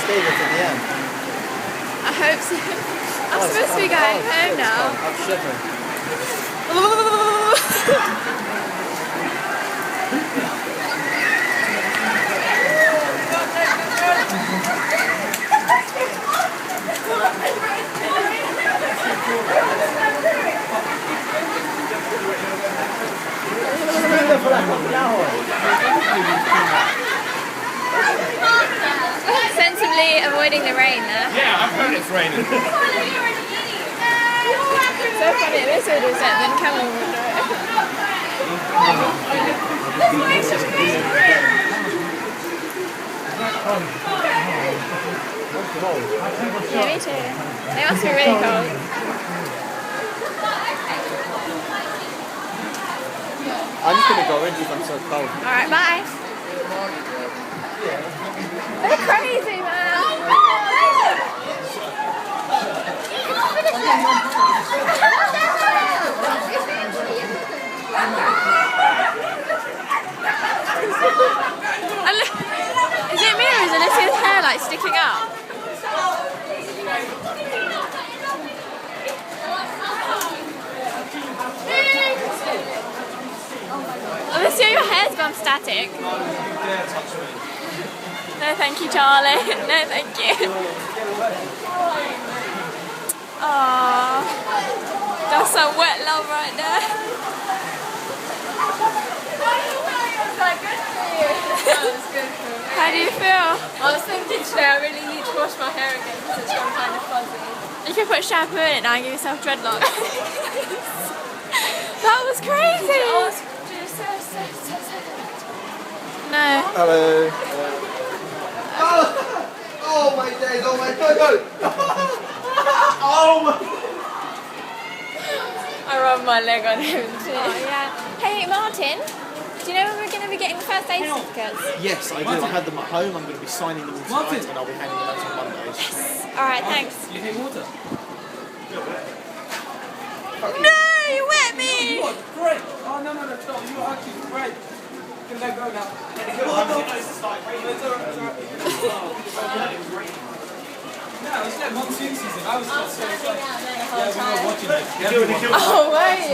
Steve at the end. I hope so. I'm supposed to be going home now. I'm shivering. Sensibly avoiding the rain there. Yeah, I've heard it's raining. So funny, this would have said, then Cameron would do it. Yeah, me too. They must be really cold. I'm just going to go in because I'm so cold. Alright, bye. They're crazy, man. And look, is it me or is Alicia's hair like sticking up? Alicia, your hair's gone static. No thank you, Charlie. No thank you. Aww. That's some wet love right there. How do you feel? I was thinking today I really need to wash my hair again because it's gone kind of fuzzy. You can put shampoo in it now and give yourself dreadlocks. That was crazy! No. Hello. Oh my days, oh my god, no! Oh my... I rubbed my leg on him too. Oh, yeah. Hey, Martin, do you know when we're going to be getting first aid certificates? Yes, I do. I had them at home. I'm going to be signing them tonight and I'll be handing them out on Mondays. Alright, thanks. You hit water? No, you wet me! What? Great! Oh, no, stop. You are actually great. You can let go now. No, it's like monsoon season. I was so excited. Yeah, we were watching it. Oh, wait.